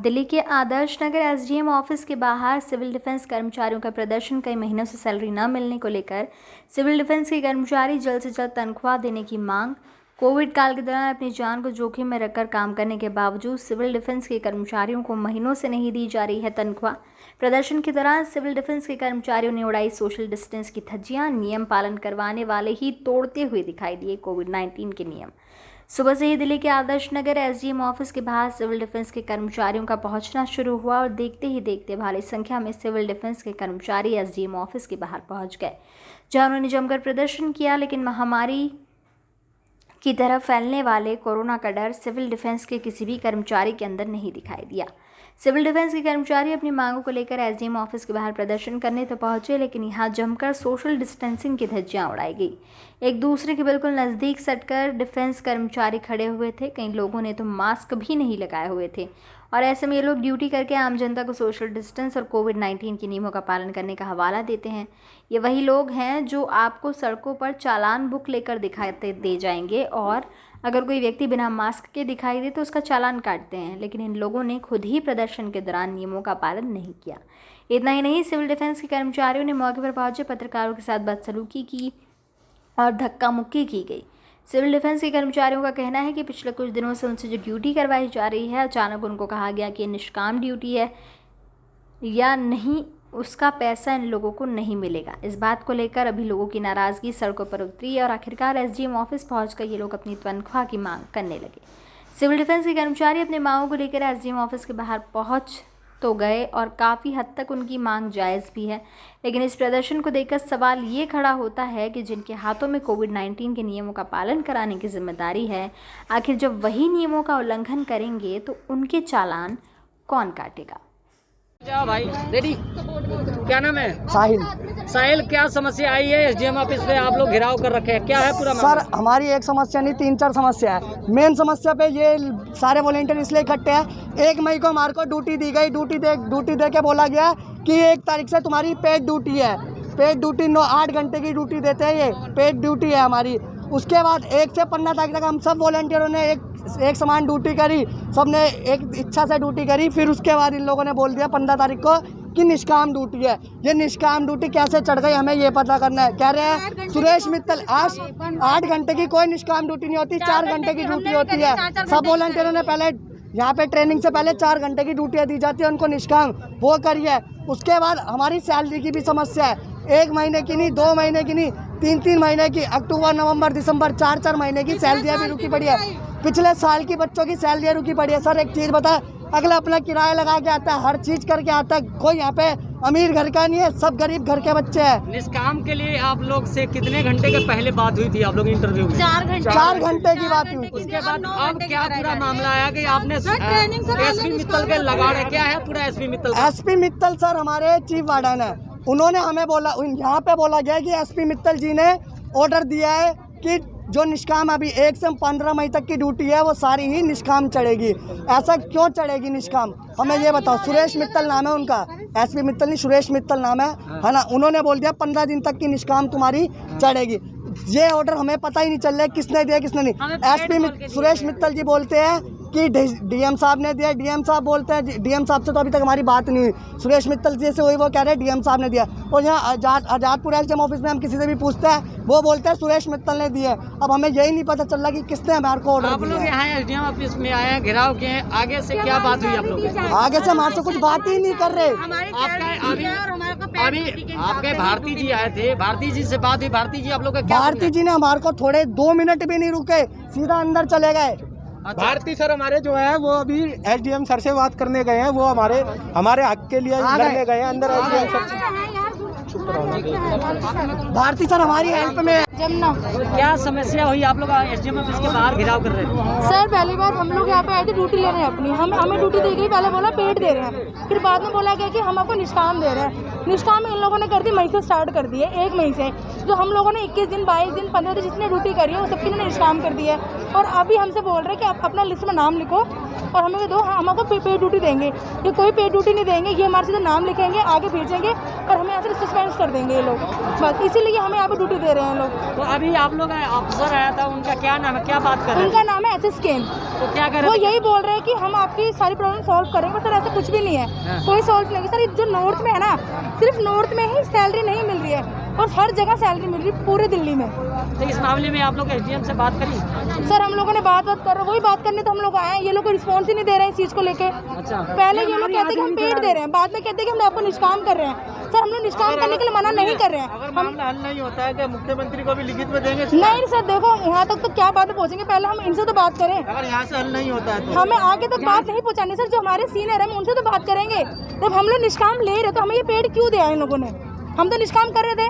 दिल्ली के Adarsh Nagar SDM office के बाहर सिविल डिफेंस कर्मचारियों का प्रदर्शन। कई महीनों से सैलरी न मिलने को लेकर सिविल डिफेंस के कर्मचारी जल्द से जल्द तनख्वाह देने की मांग। कोविड काल के दौरान अपनी जान को जोखिम में रखकर काम करने के बावजूद सिविल डिफेंस के कर्मचारियों को महीनों से नहीं दी जा रही है तनख्वाह। प्रदर्शन के दौरान सिविल डिफेंस के कर्मचारियों ने उड़ाई सोशल डिस्टेंस की धज्जियां। नियम पालन करवाने वाले ही तोड़ते हुए दिखाई दिए कोविड-19 के नियम। सुबह से ही दिल्ली के आदर्श नगर एसडीएम ऑफिस के बाहर सिविल डिफेंस के कर्मचारियों का पहुंचना शुरू हुआ और देखते ही देखते भारी संख्या में सिविल डिफेंस के कर्मचारी एसडीएम ऑफिस के बाहर पहुंच गए, जहां उन्होंने जमकर प्रदर्शन किया। लेकिन महामारी की तरह फैलने वाले कोरोना का डर सिविल डिफेंस के किसी भी कर्मचारी के अंदर नहीं दिखाई दिया। सिविल डिफेंस के कर्मचारी अपनी मांगों को लेकर एसडीएम ऑफिस के बाहर प्रदर्शन करने तो पहुंचे, लेकिन यहां जमकर सोशल डिस्टेंसिंग की धज्जियां उड़ाई गई। एक दूसरे के बिल्कुल नज़दीक सटकर डिफेंस कर्मचारी खड़े हुए थे। कई लोगों ने तो मास्क भी नहीं लगाए हुए थे और ऐसे में ये लोग ड्यूटी करके आम जनता को सोशल डिस्टेंस और कोविड-19 के नियमों का पालन करने का हवाला देते हैं। ये वही लोग हैं जो आपको सड़कों पर चालान बुक लेकर दिखाते दे जाएंगे और अगर कोई व्यक्ति बिना मास्क के दिखाई दे तो उसका चालान काटते हैं। लेकिन इन लोगों ने खुद ही प्रदर्शन के दौरान नियमों का पालन नहीं किया। इतना ही नहीं, सिविल डिफेंस के कर्मचारियों ने मौके पर पहुंचे पत्रकारों के साथ बदसलूकी की और धक्का मुक्की की गई। सिविल डिफेंस के कर्मचारियों का कहना है कि पिछले कुछ दिनों से उनसे जो ड्यूटी करवाई जा रही है, अचानक उनको कहा गया कि ये निष्काम ड्यूटी है या नहीं, उसका पैसा इन लोगों को नहीं मिलेगा। इस बात को लेकर अभी लोगों की नाराज़गी सड़कों पर उतरी और आखिरकार एसडीएम ऑफिस पहुंचकर ये लोग अपनी तनख्वाह की मांग करने लगे। सिविल डिफेंस के कर्मचारी अपने मांगों को लेकर एसडीएम ऑफिस के बाहर पहुंच तो गए और काफ़ी हद तक उनकी मांग जायज़ भी है। लेकिन इस प्रदर्शन को देखकर सवाल ये खड़ा होता है कि जिनके हाथों में कोविड-19 के नियमों का पालन कराने की जिम्मेदारी है, आखिर जब वही नियमों का उल्लंघन करेंगे तो उनके चालान कौन काटेगा। क्या भाई रेडी, क्या नाम है? साहिल। साहिल, क्या समस्या आई है एसडीएम ऑफिस पे? आप लोग घेराव कर रखे हैं, क्या है पूरा सर? हमारी एक समस्या नहीं, 3-4 समस्या है। मेन समस्या पे ये सारे वॉलेंटियर इसलिए इकट्ठे हैं। 1 मई को हमारे को ड्यूटी दी गई। ड्यूटी दे के बोला गया कि 1 तारीख से तुम्हारी पेड ड्यूटी है। पेड ड्यूटी 8 घंटे की ड्यूटी देते हैं, ये पेड ड्यूटी है हमारी। उसके बाद 1 से 15 तारीख तक हम सब वॉलेंटियरों ने एक समान ड्यूटी करी, सबने एक इच्छा से ड्यूटी करी। फिर उसके बाद इन लोगों ने बोल दिया 15 तारीख को कि निष्काम ड्यूटी है। ये निष्काम ड्यूटी कैसे चढ़ गई हमें ये पता करना है। कह रहे हैं सुरेश मित्तल, आज 8 घंटे की कोई निष्काम ड्यूटी नहीं होती, 4 घंटे की ड्यूटी होती है। सब वॉलंटियरों ने पहले यहाँ पे ट्रेनिंग से पहले 4 घंटे की ड्यूटियाँ दी जाती है, उनको निष्काम वो करिए। उसके बाद हमारी सैलरी की भी समस्या है। 1 महीने की नहीं, 2 महीने की नहीं, 3-3 महीने की, अक्टूबर, नवंबर, दिसंबर, 4-4 महीने की सैलरियाँ भी रुकी पड़ी है। पिछले साल की बच्चों की सैलरी रुकी पड़ी है। सर एक चीज़ बता, अगला अपना किराया लगा के आता है, हर चीज़ करके आता है। कोई यहाँ पे अमीर घर का नहीं है, सब गरीब घर के बच्चे हैं। निष्काम के लिए आप लोग से कितने घंटे के पहले बात हुई थी आप लोग इंटरव्यू में? 4 घंटे की बात हुई। उसके बाद अब क्या पूरा मामला आया कि आपने एसपी मित्तल के लगाड़े? क्या है पूरा SP Mittal? SP Mittal sir हमारे चीफ वार्डन है। उन्होंने हमें बोला, यहाँ पे बोला गया कि एसपी मित्तल जी ने ऑर्डर दिया है कि जो निष्काम अभी 1 से 15 मई तक की ड्यूटी है वो सारी ही निष्काम चढ़ेगी। ऐसा क्यों चढ़ेगी निष्काम, हमें ये बताओ। सुरेश मित्तल नाम है उनका, एसपी मित्तल नहीं, सुरेश मित्तल नाम है ना। उन्होंने बोल दिया 15 दिन तक की निष्काम तुम्हारी चढ़ेगी। ये ऑर्डर हमें पता ही नहीं चल रहा है किसने दिया किसने नहीं। एसपी सुरेश मित्तल जी बोलते हैं कि डीएम साहब ने दिया, डीएम साहब बोलते हैं, डीएम साहब से तो अभी तक हमारी बात नहीं हुई। सुरेश मित्तल जी से वही वो कह रहे हैं डीएम साहब ने दिया। और यहाँ आजादपुर एसडीएम ऑफिस में हम किसी से भी पूछते हैं, वो बोलते हैं सुरेश मित्तल ने दिए। अब हमें यही नहीं पता चल रहा कि किसने हमारे को ऑर्डर दिया। आप लोग यहाँ एसडीएम ऑफिस में आए हैं, घेराव किए हैं, आगे से क्या बात हुई आप लोग? आगे से हमारे से कुछ बात ही नहीं कर रहे। अभी आपके भारती जी आए थे, भारती जी से बात हुई, भारती जी आप लोग का क्या? भारती जी ने हमारे को थोड़े 2 मिनट भी नहीं रुके, सीधा अंदर चले गए। भारती सर हमारे जो है वो अभी एसडीएम सर से बात करने गए हैं। वो हमारे हक के लिए लड़ने गए हैं अंदर एसडीएम सर से। भारती सर हमारी हेल्प में। जमुना, क्या समस्या हुई? आप लोग एसडीएम ऑफिस के बाहर घेराव कर रहे हैं। सर पहली बार हम लोग यहाँ पे आए थे ड्यूटी लेने अपनी। हमें ड्यूटी दी गई, पहले बोला पेड दे रहे हैं, फिर बाद में बोला गया कि हम आपको निष्काम दे रहे हैं। निष्काम इन लोगों ने कर दी, मई से स्टार्ट कर दिए, 1 मई से। जो हम लोगों ने 21 दिन, 22 दिन, 15 दिन जितने ड्यूटी करी है वो सबकी ने निष्काम कर दिया है। और अभी हमसे बोल रहे हैं कि आप अपना लिस्ट में नाम लिखो और हमें दो, हम आपको पेड ड्यूटी देंगे। ये कोई पेड ड्यूटी नहीं देंगे, ये हमारे से नाम लिखेंगे, आगे भेजेंगे और हमें यहाँ से सस्पेंड कर देंगे ये लोग। बस इसीलिए हमें यहाँ पे ड्यूटी दे रहे हैं लोग। तो अभी आप लोग ऑफिसर आया था, उनका क्या नाम है, क्या बात कर रहे उनका नाम है एसएस केन। तो क्या कर वो रहे थे? यही बोल रहे हैं कि हम आपकी सारी प्रॉब्लम सॉल्व करेंगे, पर सर ऐसा कुछ भी नहीं है। हाँ। कोई सॉल्व नहीं है सर। जो नॉर्थ में है ना, सिर्फ नॉर्थ में ही सैलरी नहीं मिल रही है और हर जगह सैलरी मिल रही है पूरे दिल्ली में। तो इस मामले में आप लोग एसडीएम से बात करी? सर हम लोगों ने बात कर रहे, वही बात करने तो हम लोग आए हैं। ये लोग रिस्पॉन्स ही नहीं दे रहे हैं इस चीज़ को लेके। अच्छा, पहले ये लोग कहते हैं कि हम पेड दे रहे हैं, बाद में कहते हैं कि हम आपको निष्काम कर रहे हैं। सर हम लोग निष्काम करने के लिए मना नहीं कर रहे हैं। हम हल नहीं होता है कि मुख्यमंत्री को भी लिखित में देंगे? नहीं सर, देखो यहाँ तक तो क्या बात पहुँचेंगे, पहले हम इनसे तो बात करें। अगर यहाँ से हल नहीं होता है तो हमें आगे तक बात नहीं पहुँचानी सर। जो हमारे सीनियर है हम उनसे तो बात करेंगे। जब हम लोग निष्काम ले रहे तो हमें ये पेड क्यों दिया इन लोगों ने? हम तो निष्काम कर रहे थे,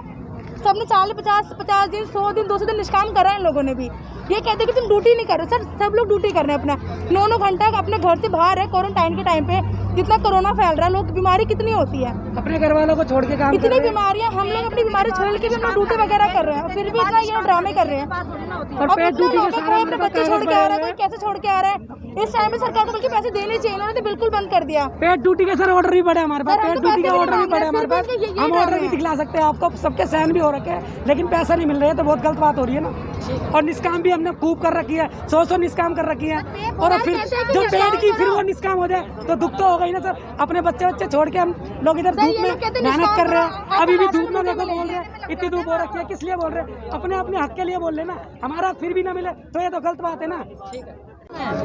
सबने 40-50 दिन 100 दिन 200 दिन निष्काम करा है इन लोगों ने भी। ये कहते हैं कि तुम ड्यूटी नहीं कर रहे। सर सब लोग ड्यूटी कर रहे हैं अपना, 9-9 घंटा अपने घर से बाहर है। क्वारंटाइन के टाइम पे जितना कोरोना फैल रहा है, लोग बीमारी कितनी होती है, अपने घर वालों को छोड़ के काम इतनी बीमारियां। हम लोग अपनी बीमारी छोड़ के भी अपना ड्यूटी वगैरह कर रहे हैं, फिर भी इतना ये ड्रामे कर रहे हैं। अब इतना लोग हैं, कोई अपने बच्चे छोड़ के आ रहा है, कोई कैसे छोड़ के आ रहा है। इस टाइम में सरकार को बल्कि पैसे देने चाहिए, इन्होंने तो बिल्कुल बंद कर दिया। पेड ड्यूटी के सर ऑर्डर भी पड़े हमारे पास, सर, हम पेड तो ड्यूटी का पैसे ऑर्डर भी भी पड़े मांग हमारे रहे हैं, पास। सिर्फ ये हम ड्रामे ऑर्डर भी हैं। दिखला सकते हैं आपको, सबके साइन भी हो रखे हैं, लेकिन पैसा नहीं मिल रहा है, तो बहुत गलत बात हो रही है ना। और निष्काम भी हमने खूब कर रखी है, 100 निष्काम कर रखी है। और फिर जब पेड की फिर वो निष्काम हो जाए तो दुख तो होगा ही ना सर। अपने बच्चे छोड़ के हम लोग इधर धूप में मेहनत कर रहे हैं, अभी भी धूप में देखो बोल रहे हैं, इतनी धूप हो रखी है, किस लिए बोल रहे हैं? अपने हक के लिए बोल रहे ना, हमारा फिर भी ना मिले तो ये तो गलत बात है ना।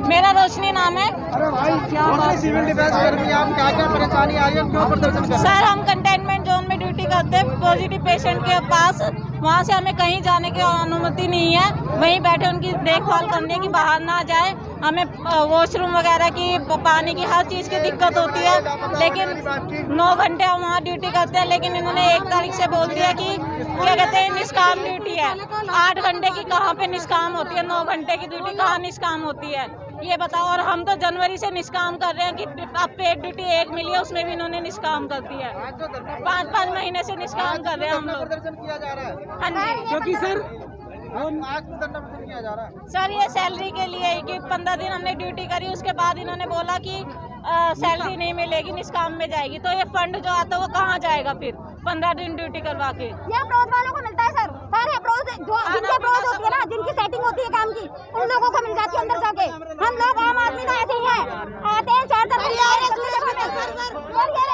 मेरा रोशनी नाम है। अरे भाई क्या सिविल डिफेंस कर्मी, आप क्या क्या परेशानी आ रही है, क्यों प्रदर्शन कर रहे हैं? सर हम कंटेनमेंट जोन में ड्यूटी करते हैं, पॉजिटिव पेशेंट के पास। वहाँ से हमें कहीं जाने की अनुमति नहीं है, वहीं बैठे उनकी देखभाल करने की, बाहर ना जाए। हमें वॉशरूम वगैरह की, पानी की, हर चीज़ की दिक्कत होती है। लेकिन 9 घंटे हम वहाँ ड्यूटी करते हैं, लेकिन इन्होंने 1 तारीख से बोल दिया कि क्या कहते हैं निष्काम ड्यूटी है। 8 घंटे की कहाँ पे निष्काम होती है, 9 घंटे की ड्यूटी कहाँ निष्काम होती है, ये बताओ। और हम तो जनवरी से निष्काम कर रहे हैं कि अब पेड ड्यूटी 1 मिली है, उसमें भी इन्होंने निष्काम कर दिया है। 5-5 महीने से निष्काम कर रहे हैं हम लोग। प्रदर्शन किया जा रहा है, हाँ जी, क्योंकि सर आज तो धरना प्रदर्शन किया जा रहा है। सर ये सैलरी के लिए है कि 15 दिन हमने ड्यूटी करी, उसके बाद इन्होंने बोला कि सैलरी नहीं मिलेगी, निष्काम में जाएगी। तो ये फंड जो आता है वो कहाँ जाएगा फिर 15 दिन ड्यूटी करवा के? ये नॉर्थ वालों को मिलता है सर।